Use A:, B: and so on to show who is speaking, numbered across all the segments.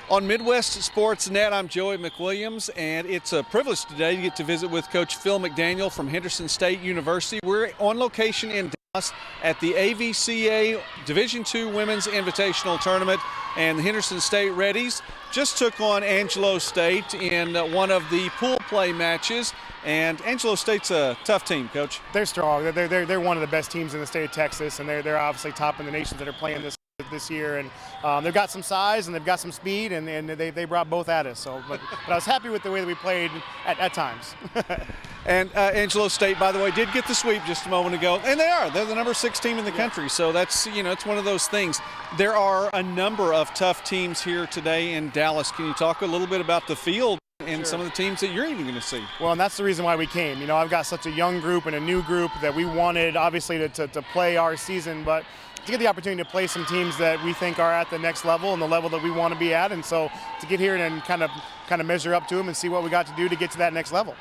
A: On Midwest Sports Net, I'm Joey McWilliams, and it's a privilege today to get to visit with Coach Phil McDaniel from Henderson State University. We're on location in Dallas at the AVCA Division II Women's Invitational Tournament, and the Henderson State Reddies just took on Angelo State in one of the pool play matches. And Angelo State's a tough team, Coach.
B: They're strong. They're one of the best teams in the state of Texas, and they're obviously top in the nations that are playing this year, and they've got some size and they've got some speed, and they brought both at us. So, but I was happy with the way that we played at times.
A: And Angelo State, by the way, did get the sweep just a moment ago, and they're the number 6 team in the country. So that's, it's one of those things. There are a number of tough teams here today in Dallas. Can you talk a little bit about the field and some of the teams that you're even going to see?
B: Well, and that's the reason why we came. I've got such a young group and a new group that we wanted, obviously, to play our season, but to get the opportunity to play some teams that we think are at the next level and the level that we want to be at, and so to get here and kind of measure up to them and see what we got to do to get to that next level.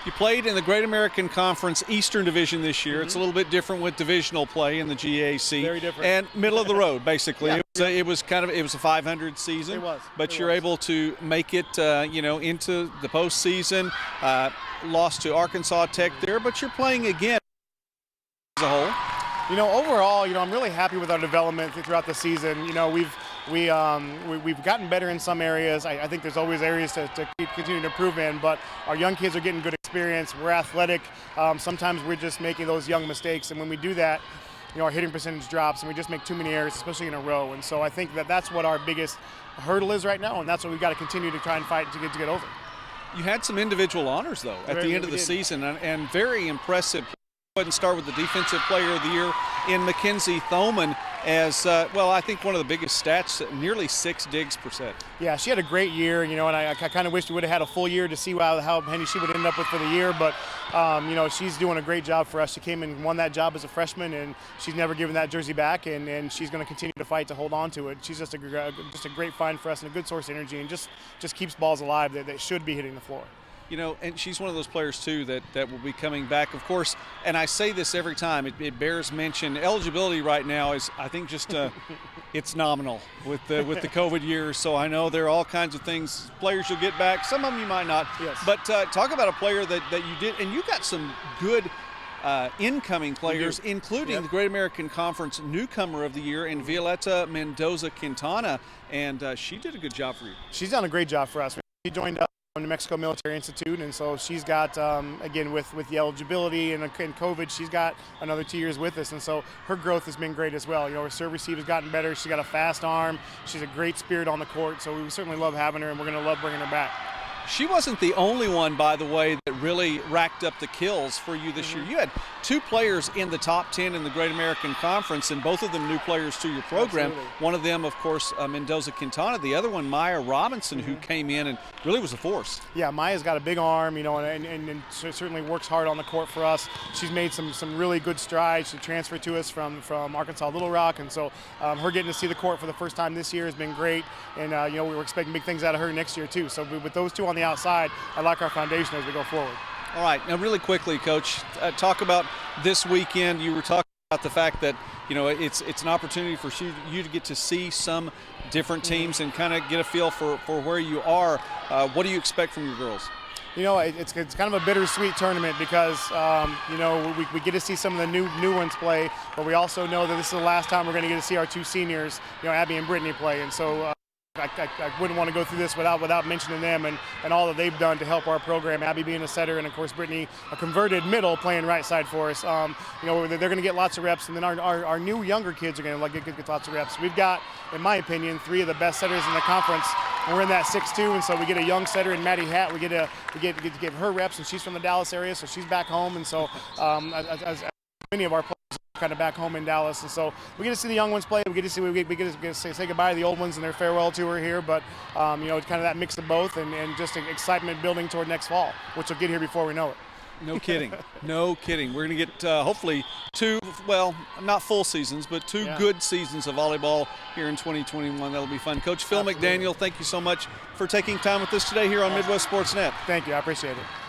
A: You played in the Great American Conference Eastern Division this year. It's a little bit different with divisional play in the GAC.
B: Very different.
A: And middle of the road, basically. Yeah. It was a 500 season.
B: It was.
A: But you're able to make it, into the postseason. Lost to Arkansas Tech there, but you're playing again as a whole.
B: Overall, I'm really happy with our development throughout the season. We've gotten better in some areas. I think there's always areas to keep continuing to improve in, but our young kids are getting good experience. We're athletic. Sometimes we're just making those young mistakes, and when we do that, our hitting percentage drops, and we just make too many errors, especially in a row. And so I think that's what our biggest hurdle is right now, and that's what we've got to continue to try and fight to get over.
A: You had some individual honors, though, at the end of the season, and very impressive. Go ahead and start with the Defensive Player of the Year in Mackenzie Thoman as, I think one of the biggest stats, nearly 6 digs per set.
B: Yeah, she had a great year, and I kind of wish we would have had a full year to see how many she would end up with for the year, but, she's doing a great job for us. She came and won that job as a freshman, and she's never given that jersey back, and she's going to continue to fight to hold on to it. She's just a great find for us and a good source of energy, and just keeps balls alive that should be hitting the floor.
A: And she's one of those players, too, that will be coming back, of course. And I say this every time. It bears mention. Eligibility right now is, I think, just it's nominal with the COVID years. So I know there are all kinds of things. Players you'll get back. Some of them you might not.
B: Yes.
A: But talk about a player that you did. And you got some good incoming players, including the Great American Conference Newcomer of the Year in Violeta Mendoza-Quintana. And she did a good job for you.
B: She's done a great job for us. She joined up New Mexico Military Institute, and so she's got, again, with the eligibility and COVID, she's got another 2 years with us, and so her growth has been great as well. Her serve receive has gotten better. She's got a fast arm. She's a great spirit on the court, so we certainly love having her, and we're going to love bringing her back.
A: She wasn't the only one, by the way, that really racked up the kills for you this year. You had 2 players in the top 10 in the Great American Conference, and both of them new players to your program.
B: Absolutely. One
A: One of them, of course, Mendoza-Quintana. The other one, Maya Robinson, who came in and really was a force.
B: Yeah, Maya's got a big arm, and certainly works hard on the court for us. She's made some really good strides. She transferred to us from Arkansas Little Rock, and so her getting to see the court for the first time this year has been great. And we were expecting big things out of her next year too. So with those 2 on the outside, I like our foundation as we go forward.
A: All right, now really quickly, Coach, talk about this weekend. You were talking about the fact that it's an opportunity for you to get to see some different teams and kind of get a feel for where you are. What do you expect from your girls?
B: It's kind of a bittersweet tournament because we get to see some of the new ones play, but we also know that this is the last time we're going to get to see our 2 seniors, Abby and Brittany, play, and so I wouldn't want to go through this without mentioning them and all that they've done to help our program. Abby being a setter, and of course Brittany, a converted middle, playing right side for us. They're going to get lots of reps, and then our new younger kids are going to get lots of reps. We've got, in my opinion, 3 of the best setters in the conference. And we're in that 6'2", and so we get a young setter in Maddie Hatt. We get to give her reps, and she's from the Dallas area, so she's back home. And so as many of our players kind of back home in Dallas, and so we get to see the young ones play. We get to say goodbye to the old ones and their farewell tour here, but it's kind of that mix of both, and just excitement building toward next fall, which will get here before we know it.
A: No kidding. No kidding. We're going to get hopefully 2, not full seasons, but 2 good seasons of volleyball here in 2021. That'll be fun. Coach Phil McDaniel, thank you so much for taking time with us today here on Midwest Sports Net.
B: Thank you. I appreciate it.